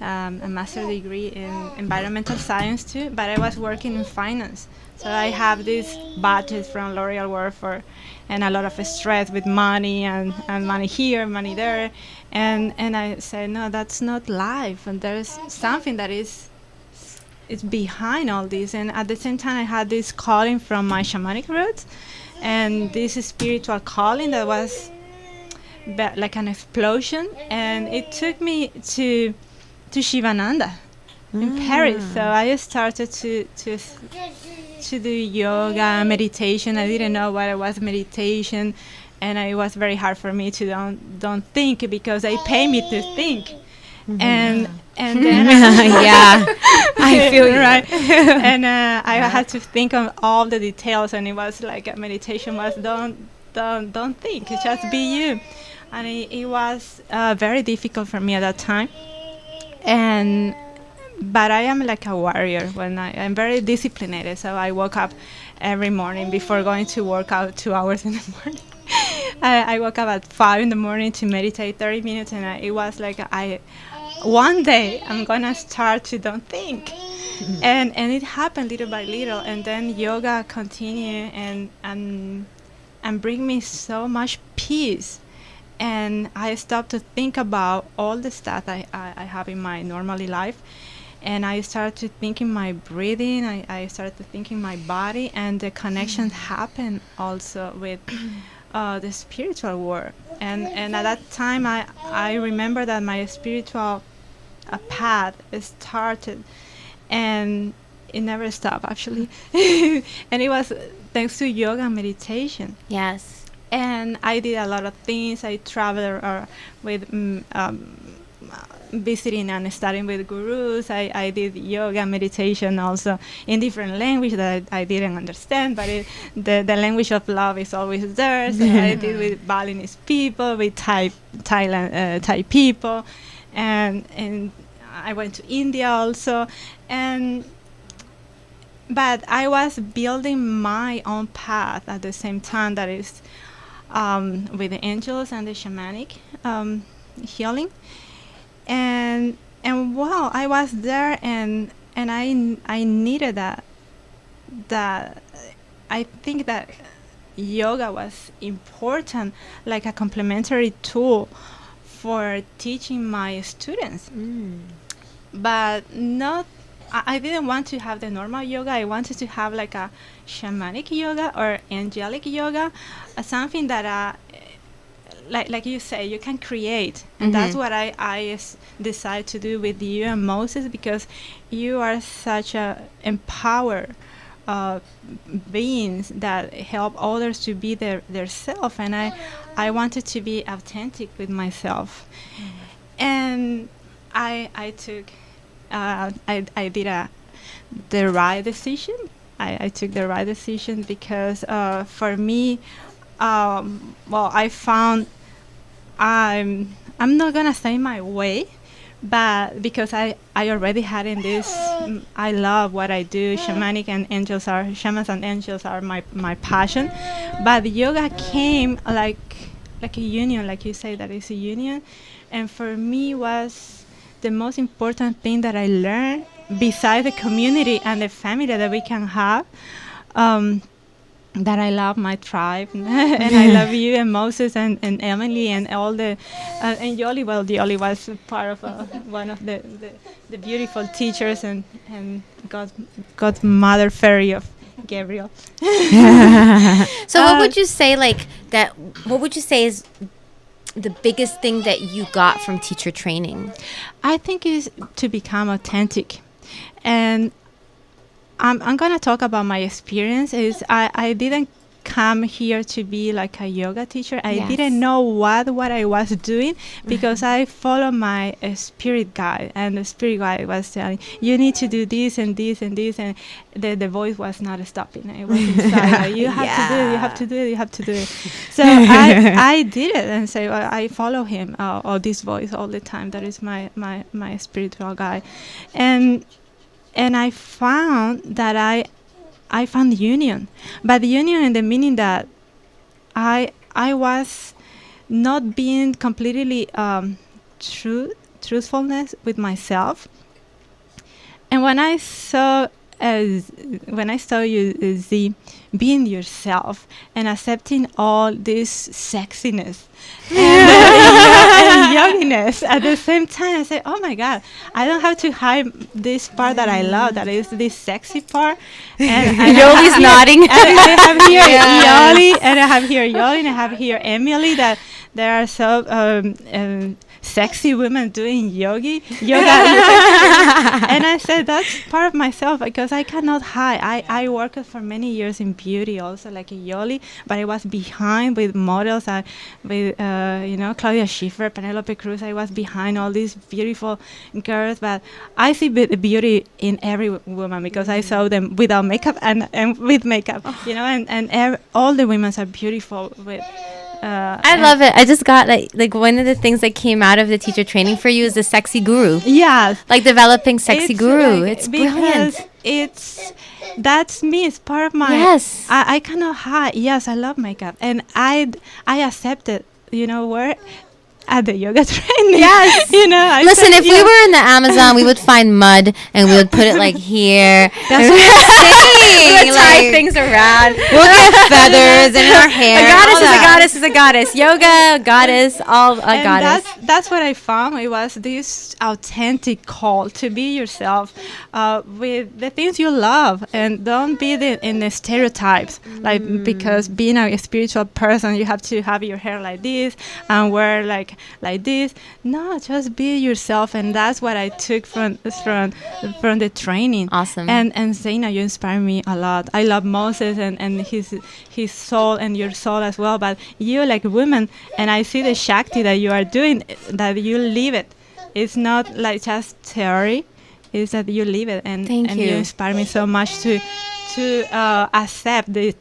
a master's degree in environmental science too, but I was working in finance. So I have these budgets from L'Oreal world and a lot of stress with money and money here, money there. And I said, no, that's not life. And there's something that is behind all this. And at the same time, I had this calling from my shamanic roots and this spiritual calling that was like an explosion. And it took me to Shivananda in Paris. So I started to do yoga, meditation. I didn't know what it was meditation, and it was very hard for me to don't think, because they pay me to think. And then I feel you. Right. And I had to think of all the details, and it was like a meditation was don't think, just be you. And it was very difficult for me at that time. But I am like a warrior. When I'm very disciplined, so I woke up every morning before going to work out 2 hours in the morning. I woke up at 5 in the morning to meditate 30 minutes, and it was like one day I'm gonna start to don't think. And it happened little by little, and then yoga continued and bring me so much peace. And I stopped to think about all the stuff I have in my normally life. And I started to think in my breathing, I started to think in my body, and the connection happened also with the spiritual world. And at that time, I remember that my spiritual path started, and it never stopped, actually. And it was thanks to yoga and meditation. Yes. And I did a lot of things. I traveled with visiting and studying with gurus. I did yoga and meditation also in different language that I didn't understand, but the language of love is always there. So I did with Balinese people, with Thai people, and I went to India also. But I was building my own path at the same time, that is with the angels and the shamanic healing. And wow, I was there, and I needed that. I think that yoga was important, like a complementary tool for teaching my students. But not. I didn't want to have the normal yoga. I wanted to have like a shamanic yoga or angelic yoga, something that like you say, you can create, and that's what I decide to do with you and Moses, because you are such a empowered beings that help others to be their self, and I wanted to be authentic with myself, and I took I did the right decision. I took the right decision because for me, I found I'm not gonna say my way, but because I already had in this, I love what I do. Shamans and angels are my passion, but the yoga came like a union, like you say, that is a union, and for me was the most important thing that I learned, besides the community and the family that we can have. That I love my tribe, and I love you and Moses and Emily and all the and Yoli. Well, Yoli was part of one of the beautiful teachers and Godmother fairy of Gabriel. So what would you say what would you say is the biggest thing that you got from teacher training? I think is to become authentic, and I'm going to talk about my experience. I didn't come here to be like a yoga teacher. I didn't know what I was doing, because I follow my spirit guide, and the spirit guide was telling, you need to do this and this and this, and the voice was not stopping. It was inside. You have to do it, you have to do it, you have to do it. So I did it, and so I follow him, or this voice all the time. That is my spiritual guide. And I found that I found union, but the union in the meaning that I was not being completely truthfulness with myself. And when I saw you, Z, being yourself and accepting all this sexiness and yoginess at the same time, I say, oh my God, I don't have to hide this part that I love, that is this sexy part. And Yoli's nodding. And I have here Yoli, and I have here Yoli, and I have here Emily, that there are so sexy women doing yoga. And I said, that's part of myself, because I cannot hide. I worked for many years in beauty also, like a Yoli, but I was behind with models, with Claudia Schiffer, Penelope Cruz. I was behind all these beautiful girls, but I see the beauty in every woman, because I saw them without makeup and with makeup, and all the women are beautiful with. I love it. I just got like one of the things that came out of the teacher training for you is the sexy guru. Yes. Like developing sexy guru. It's brilliant. That's me. It's part of my. Yes. I cannot hide. Yes, I love makeup, and I accept it. Where at the yoga training. Yes. Listen, if we were in the Amazon, we would find mud and we would put it like here. That's what I'm saying. We would tie things around. We'll get feathers in our hair. A goddess is a goddess is a goddess. Yoga, goddess, all a goddess. That's what I found. It was this authentic call to be yourself with the things you love, and don't be in the stereotypes. Like, because being a spiritual person, you have to have your hair like this and wear like this. No, just be yourself, and that's what I took from the training. Awesome. And Zayna, you inspire me a lot. I love Moses and his soul and your soul as well. But you, like a woman, and I see the Shakti that you are doing, that you live it. It's not like just theory. It's that you live it, and you inspire me so much to accept this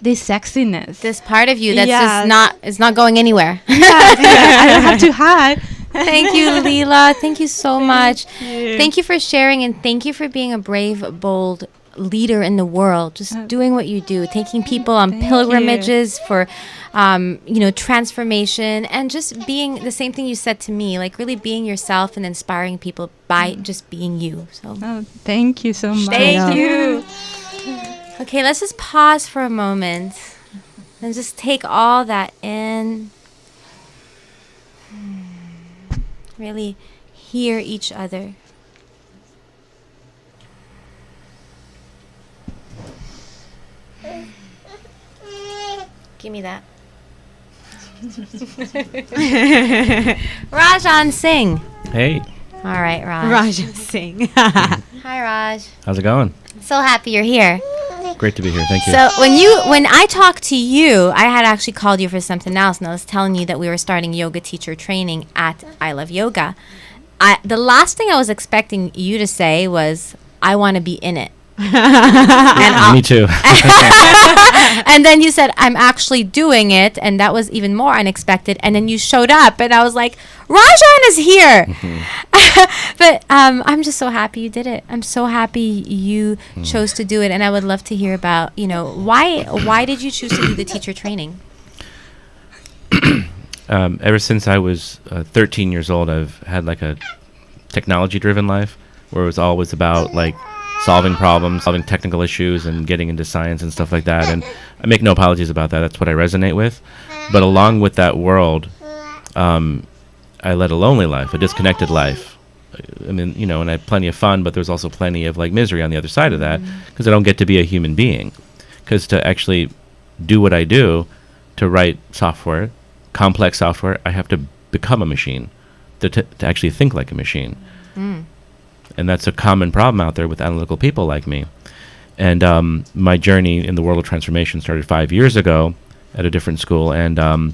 sexiness, this part of you that's just not going anywhere. I don't have to hide. Thank you, Lila. Thank you so much. Thank you for sharing, and thank you for being a brave, bold leader in the world, just doing what you do, taking people on pilgrimages for transformation, and just being the same thing you said to me, like really being yourself and inspiring people by just being you. So thank you so much. Thank you. Okay, let's just pause for a moment and just take all that in. Really hear each other. Give me that. Rajan Singh. Hey. All right, Raj. Rajan Singh. Hi, Raj. How's it going? So happy you're here. Great to be here. Thank you. So when I talked to you, I had actually called you for something else, and I was telling you that we were starting yoga teacher training at I Love Yoga. The last thing I was expecting you to say was, I want to be in it. Me too. And then you said, I'm actually doing it, and that was even more unexpected. And then you showed up, and I was like, Rajan is here. But I'm just so happy you did it. I'm so happy you chose to do it, and I would love to hear about, why did you choose to do the teacher training? Ever since I was 13 years old, I've had like a technology-driven life where it was always about like solving problems, solving technical issues, and getting into science and stuff like that. And I make no apologies about that. That's what I resonate with. But along with that world, I led a lonely life, a disconnected life. I mean, and I had plenty of fun, but there's also plenty of like misery on the other side of that because I don't get to be a human being. Because to actually do what I do, to write software, complex software, I have to become a machine, to actually think like a machine. And that's a common problem out there with analytical people like me. And my journey in the world of transformation started 5 years ago at a different school, and I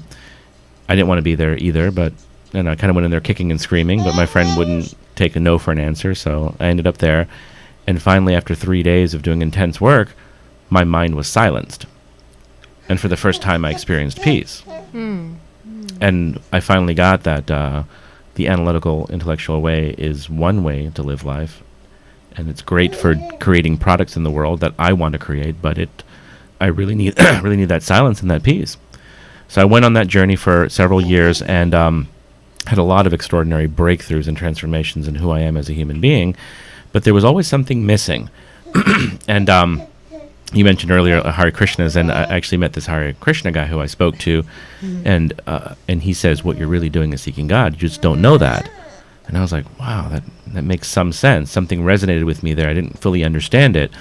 didn't want to be there either, but I kind of went in there kicking and screaming, but my friend wouldn't take a no for an answer, so I ended up there. And finally, after 3 days of doing intense work, my mind was silenced. And for the first time, I experienced peace. And I finally got that the analytical, intellectual way is one way to live life. And it's great for creating products in the world that I want to create, but I really need that silence and that peace. So I went on that journey for several years and had a lot of extraordinary breakthroughs and transformations in who I am as a human being, but there was always something missing. And you mentioned earlier Hare Krishnas, and I actually met this Hare Krishna guy who I spoke to, and he says, what you're really doing is seeking God. You just don't know that. And I was like, wow, that makes some sense. Something resonated with me there. I didn't fully understand it.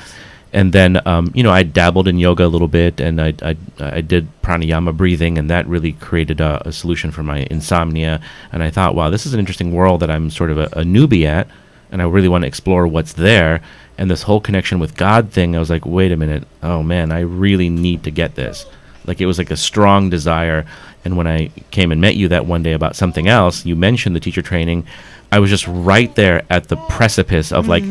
And then, I dabbled in yoga a little bit, and I did pranayama breathing, and that really created a solution for my insomnia. And I thought, wow, this is an interesting world that I'm sort of a newbie at, and I really want to explore what's there. And this whole connection with God thing, I was like, wait a minute, oh man, I really need to get this. Like, it was like a strong desire. And when I came and met you that one day about something else, you mentioned the teacher training, I was just right there at the precipice of like,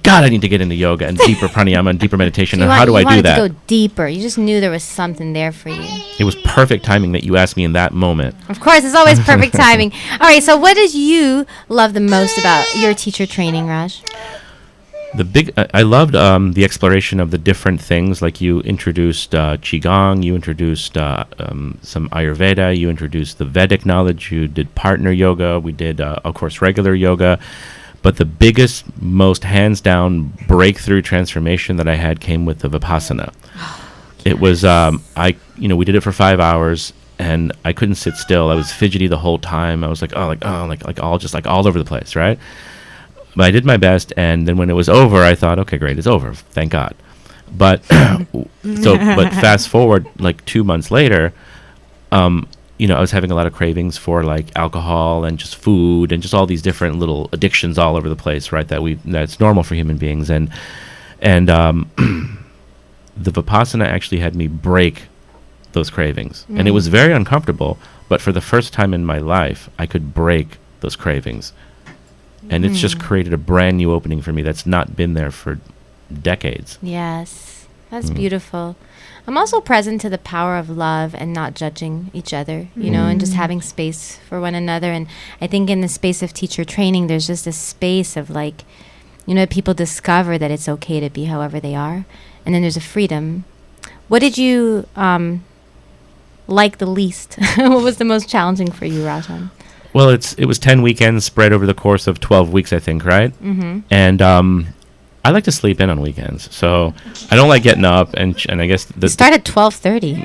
God, I need to get into yoga and deeper pranayama and deeper meditation. And how do I do that? You wanted to go deeper. You just knew there was something there for you. It was perfect timing that you asked me in that moment. Of course, it's always perfect timing. All right, so what did you love the most about your teacher training, Raj? I loved the exploration of the different things. Like you introduced Qigong, you introduced some Ayurveda, you introduced the Vedic knowledge, you did partner yoga, we did, of course, regular yoga. But the biggest, most hands-down breakthrough transformation that I had came with the Vipassana. It was, we did it for 5 hours, and I couldn't sit still. I was fidgety the whole time. I was like all over the place, right? But I did my best, and then when it was over, I thought, okay, great, it's over, thank God. But but fast forward like 2 months later, I was having a lot of cravings for like alcohol and just food and just all these different little addictions all over the place, right? That's normal for human beings, and the Vipassana actually had me break those cravings, and it was very uncomfortable. But for the first time in my life, I could break those cravings. And it's just created a brand new opening for me that's not been there for decades. Yes, that's beautiful. I'm also present to the power of love and not judging each other, and just having space for one another. And I think in the space of teacher training, there's just a space of like, people discover that it's okay to be however they are. And then there's a freedom. What did you like the least? What was the most challenging for you, Rajan? Well, it was 10 weekends spread over the course of 12 weeks, I think, right? Mm-hmm. And I like to sleep in on weekends, so I don't like getting up. And I guess you start at 12:30.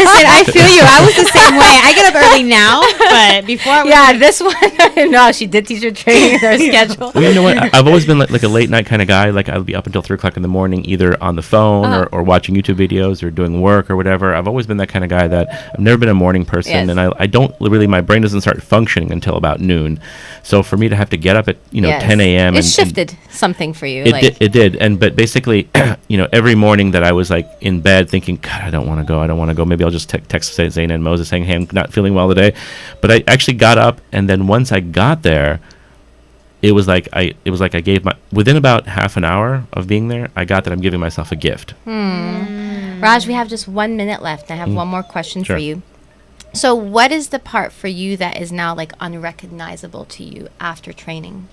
Listen, I feel you. I was the same way. I get up early now, but it before. Yeah, this one. No, she did teacher training in her schedule. Well, you know what? I've always been like a late night kind of guy. Like I'll be up until 3 o'clock in the morning, either on the phone or watching YouTube videos or doing work or whatever. I've always been that kind of guy that I've never been a morning person, and I don't really. My brain doesn't start functioning until about noon. So for me to have to get up at 10 a.m. it shifted something for you. It did. But basically, every morning that I was like in bed thinking, God, I don't want to go. Maybe I'll just text Zayna and Moses saying, hey, I'm not feeling well today. But I actually got up, and then once I got there, it was like I gave within about half an hour of being there, I got that I'm giving myself a gift. Raj, we have just 1 minute left. I have one more question for you. So what is the part for you that is now like unrecognizable to you after training?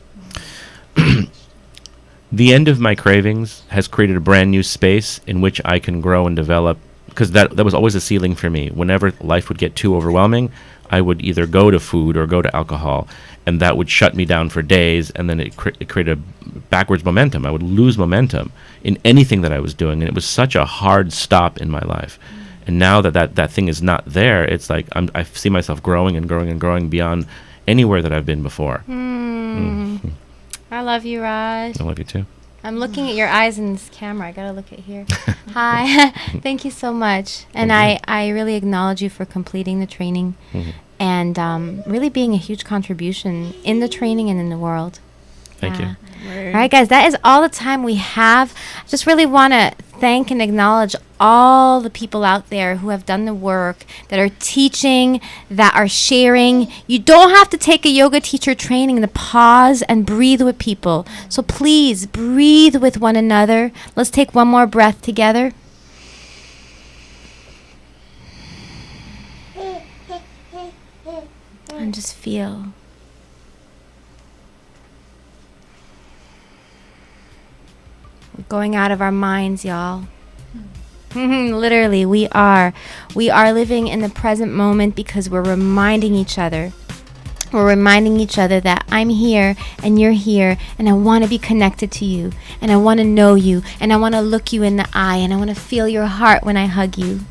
The end of my cravings has created a brand new space in which I can grow and develop, because that was always a ceiling for me. Whenever life would get too overwhelming, I would either go to food or go to alcohol, and that would shut me down for days, and then it created a backwards momentum. I would lose momentum in anything that I was doing, and it was such a hard stop in my life. And now that thing is not there, it's like I see myself growing and growing and growing beyond anywhere that I've been before. I love you, Raj. I love you too. I'm looking at your eyes in this camera. I gotta look at here. Hi. Thank you so much. And I really acknowledge you for completing the training and really being a huge contribution in the training and in the world. Thank you. All right, guys, that is all the time we have. I just really want to thank and acknowledge all the people out there who have done the work, that are teaching, that are sharing. You don't have to take a yoga teacher training to pause and breathe with people. So please breathe with one another. Let's take one more breath together. And just feel. We're going out of our minds, y'all. Literally, we are. We are living in the present moment because we're reminding each other. We're reminding each other that I'm here and you're here, and I want to be connected to you, and I want to know you, and I want to look you in the eye, and I want to feel your heart when I hug you.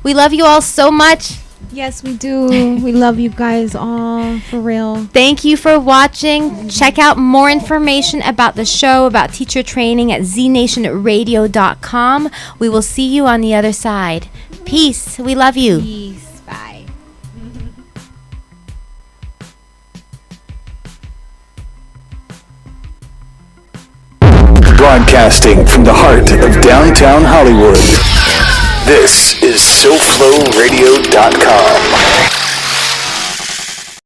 We love you all so much. Yes, we do. We love you guys all, for real. Thank you for watching. Check out more information about the show, about teacher training at ZNationRadio.com. We will see you on the other side. Peace. We love you. Peace. Bye. Broadcasting from the heart of downtown Hollywood. This is SoFloRadio.com.